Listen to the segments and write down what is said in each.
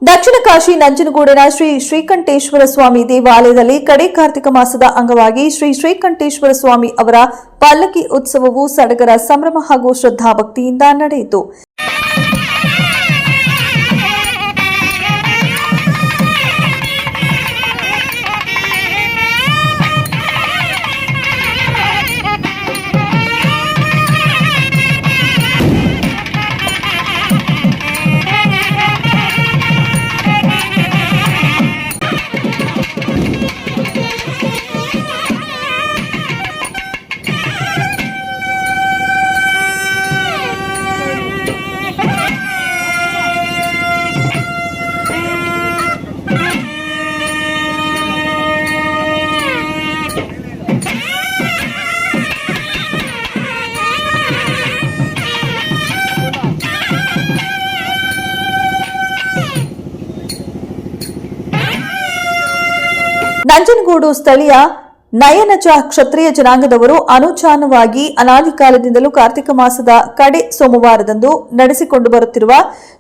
ದಕ್ಷಿಣ ಕಾಶಿ ನಂಜನಗೂಡಿನ ಶ್ರೀ ಶ್ರೀಕಂಠೇಶ್ವರ ಸ್ವಾಮಿ ದೇವಾಲಯದಲ್ಲಿ ಕಡೆ ಕಾರ್ತಿಕ ಮಾಸದ ಅಂಗವಾಗಿ ಶ್ರೀ ಶ್ರೀಕಂಠೇಶ್ವರ ಸ್ವಾಮಿ ಅವರ ಪಲ್ಲಕ್ಕಿ ಉತ್ಸವವು ಸಡಗರ ಸಂಭ್ರಮ ಹಾಗೂ ಶ್ರದ್ಧಾಭಕ್ತಿಯಿಂದ ನಡೆಯಿತು. ನಂಜನಗೂಡು ಸ್ಥಳೀಯ ನಯನಚ ಕ್ಷತ್ರಿಯ ಜನಾಂಗದವರು ಅನುಚಾನವಾಗಿ ಅನಾದಿ ಕಾಲದಿಂದಲೂ ಕಾರ್ತಿಕ ಮಾಸದ ಕಡೆ ಸೋಮವಾರದಂದು ನಡೆಸಿಕೊಂಡು ಬರುತ್ತಿರುವ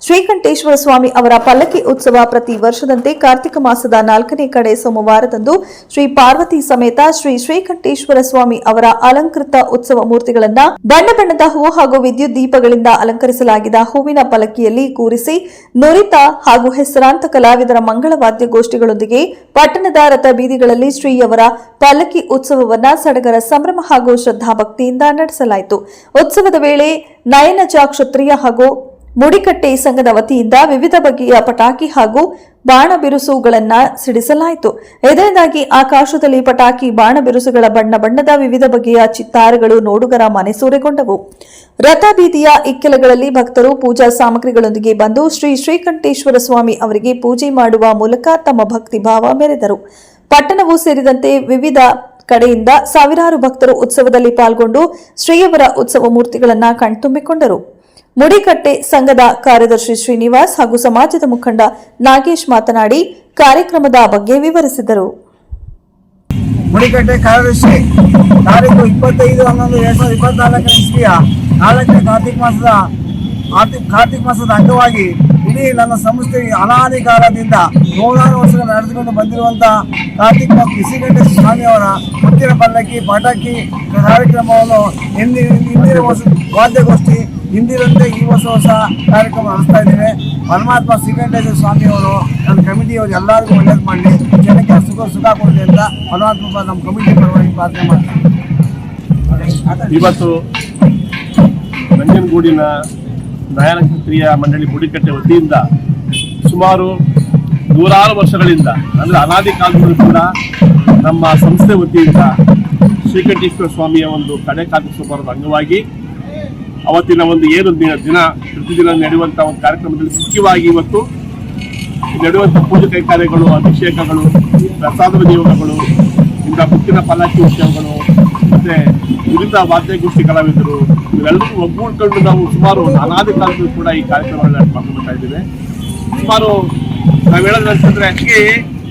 ಶ್ರೀಕಂಠೇಶ್ವರ ಸ್ವಾಮಿ ಅವರ ಪಲ್ಲಕ್ಕಿ ಉತ್ಸವ ಪ್ರತಿ ವರ್ಷದಂತೆ ಕಾರ್ತಿಕ ಮಾಸದ 4ನೇ ಕಡೆ ಸೋಮವಾರದಂದು ಶ್ರೀ ಪಾರ್ವತಿ ಸಮೇತ ಶ್ರೀ ಶ್ರೀಕಂಠೇಶ್ವರ ಸ್ವಾಮಿ ಅವರ ಅಲಂಕೃತ ಉತ್ಸವ ಮೂರ್ತಿಗಳನ್ನು ಬಣ್ಣ ಬಣ್ಣದ ಹೂ ಹಾಗೂ ವಿದ್ಯುತ್ ದೀಪಗಳಿಂದ ಅಲಂಕರಿಸಲಾಗಿದ್ದ ಹೂವಿನ ಪಲ್ಲಕ್ಕಿಯಲ್ಲಿ ಕೂರಿಸಿ ನುರಿತ ಹಾಗೂ ಹೆಸರಾಂತ ಕಲಾವಿದರ ಮಂಗಳವಾದ್ಯ ಗೋಷ್ಠಿಗಳೊಂದಿಗೆ ಪಟ್ಟಣದ ರಥ ಬೀದಿಗಳಲ್ಲಿ ಶ್ರೀಯವರ ಪಲ್ಲಕ್ಕಿ ಉತ್ಸವವನ್ನ ಸಡಗರ ಸಂಭ್ರಮ ಹಾಗೂ ಶ್ರದ್ಧಾಭಕ್ತಿಯಿಂದ ನಡೆಸಲಾಯಿತು. ಉತ್ಸವದ ವೇಳೆ ನಯನಚ ಕ್ಷತ್ರಿಯ ಹಾಗೂ ಮುಡಿಕಟ್ಟೆ ಸಂಘದ ವತಿಯಿಂದ ವಿವಿಧ ಬಗೆಯ ಪಟಾಕಿ ಹಾಗೂ ಬಾಣ ಬಿರುಸುಗಳನ್ನ ಸಿಡಿಸಲಾಯಿತು. ಇದರಿಂದಾಗಿ ಆಕಾಶದಲ್ಲಿ ಪಟಾಕಿ ಬಾಣ ಬಿರುಸುಗಳ ಬಣ್ಣ ಬಣ್ಣದ ವಿವಿಧ ಬಗೆಯ ಚಿತ್ತಾರಗಳು ನೋಡುಗರ ಮನೆಸೂರೆಗೊಂಡವು. ರಥ ಬೀದಿಯ ಇಕ್ಕೆಲಗಳಲ್ಲಿ ಭಕ್ತರು ಪೂಜಾ ಸಾಮಗ್ರಿಗಳೊಂದಿಗೆ ಬಂದು ಶ್ರೀ ಶ್ರೀಕಂಠೇಶ್ವರ ಸ್ವಾಮಿ ಅವರಿಗೆ ಪೂಜೆ ಮಾಡುವ ಮೂಲಕ ತಮ್ಮ ಭಕ್ತಿ ಭಾವ ಮೆರೆದರು. ಪಟ್ಟಣವೂ ಸೇರಿದಂತೆ ವಿವಿಧ ಕಡೆಯಿಂದ ಸಾವಿರಾರು ಭಕ್ತರು ಉತ್ಸವದಲ್ಲಿ ಪಾಲ್ಗೊಂಡು ಶ್ರೀಯವರ ಉತ್ಸವ ಮೂರ್ತಿಗಳನ್ನು ಕಣ್ತುಂಬಿಕೊಂಡರು. ಮುಡಿಕಟ್ಟೆ ಸಂಘದ ಕಾರ್ಯದರ್ಶಿ ಶ್ರೀನಿವಾಸ್ ಹಾಗೂ ಸಮಾಜದ ಮುಖಂಡ ನಾಗೇಶ್ ಮಾತನಾಡಿ ಕಾರ್ಯಕ್ರಮದ ಬಗ್ಗೆ ವಿವರಿಸಿದರು. ಮುಡಿಕಟ್ಟೆ ಕಾರ್ಯದರ್ಶಿ ತಾರೀಕು 25/11/2024 ಇಸ್ವಿಯ 4ನೇ ಕಾರ್ತಿಕ ಮಾಸದ ಅಂಗವಾಗಿ ಇಡೀ ನನ್ನ ಸಂಸ್ಥೆ ಅನಾದಿ ಕಾಲದಿಂದ ನೂರಾರು ವರ್ಷಗಳು ನಡೆದುಕೊಂಡು ಬಂದಿರುವಂತಹ ಕಾರ್ತಿಕ ಶ್ರೀಕಂಠೇಶ್ವರ ಸ್ವಾಮಿಯವರ ಮುತ್ತಿನ ಪಲ್ಲಕ್ಕಿ ಪಟಾಕಿ ಕಾರ್ಯಕ್ರಮವನ್ನು ಹಿಂದಿನ ವರ್ಷ ವಾದ್ಯಗೋಷ್ಠಿ ಹಿಂದಿರಂತೆ ಈ ಹೊಸ ಕಾರ್ಯಕ್ರಮ ನಡೆಸ್ತಾ ಇದ್ದೇವೆ. ಪರಮಾತ್ಮ ಶ್ರೀಕಂಠೇಶ್ವರ ಸ್ವಾಮಿಯವರು ನನ್ನ ಕಮಿಟಿಯವರು ಎಲ್ಲರಿಗೂ ಒಳ್ಳೇದು ಮಾಡಲಿ, ಜನಕ್ಕೆ ಸುಖ ಕೊಡಲಿ ಅಂತ ಪರಮಾತ್ಮ ನಮ್ಮ ಕಮಿಟಿ ಪರವಾಗಿ ಪ್ರಾರ್ಥನೆ ಮಾಡ್ತೀವಿ. ಇವತ್ತು ನಂಜನಗೂಡಿನ ನಯನ ಕ್ಷತ್ರಿಯ ಮಂಡಳಿ ಮುಡಿಕಟ್ಟೆ ವತಿಯಿಂದ ಸುಮಾರು ನೂರಾರು ವರ್ಷಗಳಿಂದ ಅಂದರೆ ಅನಾದಿ ಕಾಲದಲ್ಲೂ ಕೂಡ ನಮ್ಮ ಸಂಸ್ಥೆ ವತಿಯಿಂದ ಶ್ರೀಕಂಠೇಶ್ವರ ಸ್ವಾಮಿಯ ಒಂದು ಕಡೆ ಕಾರ್ಯಕ್ರಮದ ಅಂಗವಾಗಿ ಅವತ್ತಿನ ಒಂದು ಏನು ದಿನ ಪ್ರತಿದಿನ ನಡೆಯುವಂಥ ಒಂದು ಕಾರ್ಯಕ್ರಮದಲ್ಲಿ ಮುಖ್ಯವಾಗಿ ಇವತ್ತು ನಡೆಯುವಂಥ ಪೂಜೆ ಕೈಕಾರ್ಯಗಳು, ಅಭಿಷೇಕಗಳು, ಪ್ರಸಾದ ವಿನಿಯೋಗಗಳು, ಇಂಥ ಮುತ್ತಿನ ಪಲ್ಲಕ್ಕಿ ಉತ್ಸವಗಳು ಮತ್ತು ವಿವಿಧ ವಾದ್ಯಗೋಷ್ಠಿ ಕಲಾವಿದರು ಇವೆಲ್ಲರೂ ಒಗ್ಗೂಡ್ಕೊಂಡು ನಾವು ಸುಮಾರು ಅನಾದಿ ಕಾಲದಲ್ಲೂ ಕೂಡ ಈ ಕಾರ್ಯಕ್ರಮಗಳನ್ನ ಮಾಡ್ಕೊಳ್ತಾ ಇದ್ದೇವೆ. ಸುಮಾರು ನಾವು ಹೇಳೋದಂತಂದ್ರೆ actually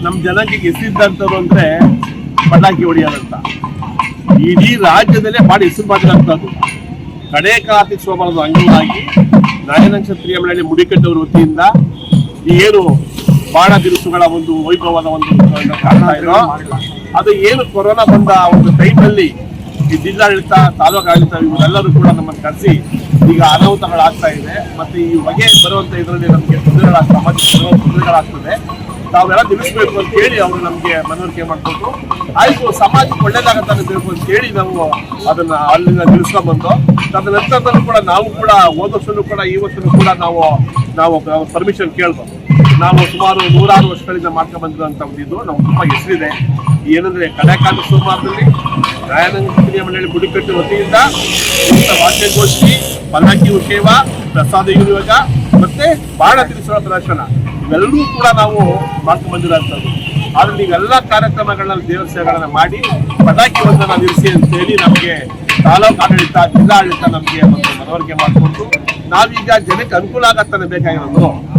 ನಮ್ಮ ಜನಾಂಗಕ್ಕೆ ಹೆಸರಿದ್ದಂಥವ್ರು ಅಂದರೆ ಪಟಾಕಿ ಹೊಡೆಯೋದಂತ ಇಡೀ ರಾಜ್ಯದಲ್ಲೇ ಭಾಳ ಹೆಸರು ಮಾಡಿರೋಂಥದ್ದು. ಕಡೆ ಕಾರ್ತಿಕ ಸೋಮವಾರದ ಅಂಗವಾಗಿ ನಯನ ಕ್ಷತ್ರಿಯ ಮಂಡಳಿ ಮುಡಿಕಟ್ಟವರ ವತಿಯಿಂದ ಏನು ಬಾಣ ಬಿರುಸುಗಳ ಒಂದು ವೈಭವದ ಒಂದು ಕಾಣ್ತಾ ಇದೋ ಅದು ಏನು ಕೊರೋನಾ ಬಂದ ಒಂದು ಟೈಮ್ನಲ್ಲಿ ಈ ಜಿಲ್ಲಾಡಳಿತ, ತಾಲೂಕು ಆಡಳಿತ ಇವರೆಲ್ಲರೂ ಕೂಡ ನಮ್ಮನ್ನು ಕರೆಸಿ ಈಗ ಅನಾಹುತಗಳಾಗ್ತಾ ಇದೆ ಮತ್ತು ಈ ಹೊಗೆ ಬರುವಂಥ ಇದರಲ್ಲಿ ನಮಗೆ ತೊಂದರೆಗಳಾಗ್ತದೆ, ತಾವೆಲ್ಲ ನಿಲ್ಲಿಸಬೇಕು ಅಂತ ಹೇಳಿ ಅವರು ನಮಗೆ ಮನವರಿಕೆ ಮಾಡಿಕೊಟ್ಟು ಆಯಿತು ಸಮಾಜಕ್ಕೆ ಒಳ್ಳೇದಾಗತ್ತೆ ಅಂತ ಹೇಳಿ ನಾವು ಅದನ್ನು ಅಲ್ಲಿಂದ ನಿಲ್ಲಿಸ್ಕೊಂಡ್ಬಂದು ತದನಂತರದಲ್ಲೂ ಕೂಡ ನಾವು ಕೂಡ ಹೋದ ವರ್ಷನೂ ಕೂಡ ಈ ವರ್ಷನೂ ಕೂಡ ನಾವು ಪರ್ಮಿಷನ್ ಕೇಳ್ಬೋದು. ನಾವು ಸುಮಾರು ನೂರಾರು ವರ್ಷಗಳಿಂದ ಮಾಡ್ಕೊಂಡು ಬಂದಿರುವಂಥ ಒಂದು ಇದು ನಾವು ತುಂಬ ಹೆಸರಿದೆ. ಏನಂದರೆ ಕಡೆಕಾಲ ಸೋಮವಾರದಲ್ಲಿ ನಯನ ಕ್ಷತ್ರಿಯ ಮಂಡಳಿ ಮುಡಿಕಟ್ಟೆ ವತಿಯಿಂದ ವಾದ್ಯಗೋಷ್ಠಿ, ಪಲ್ಲಕ್ಕಿ ಉತ್ಸವ, ಪ್ರಸಾದ ವಿನಿಯೋಗ ಮತ್ತು ಬಾಣ ತಿರುಸುವ ಪ್ರದರ್ಶನ ಇವೆಲ್ಲರೂ ಕೂಡ ನಾವು ಮಾಡ್ಕೊಂಡು ಬಂದಿರೋಂಥದ್ದು. ಆದರೆ ನೀವೆಲ್ಲ ಕಾರ್ಯಕ್ರಮಗಳನ್ನ ದೇವರ ಸೇವೆಗಳನ್ನ ಮಾಡಿ ಪಟಾಕಿ ಒಂದನ್ನು ನಿಲ್ಲಿಸಿ ಅಂತೇಳಿ ನಮಗೆ ತಾಲೂಕು ಆಡಳಿತ, ಜಿಲ್ಲಾ ಆಡಳಿತ ನಮಗೆ ಒಂದು ಮನವರಿಕೆ ಮಾಡಿಕೊಂಡು ನಾವೀಗ ಜನಕ್ಕೆ ಅನುಕೂಲ ಆಗತ್ತಾನೆ ಬೇಕಾಗಿರೋದು.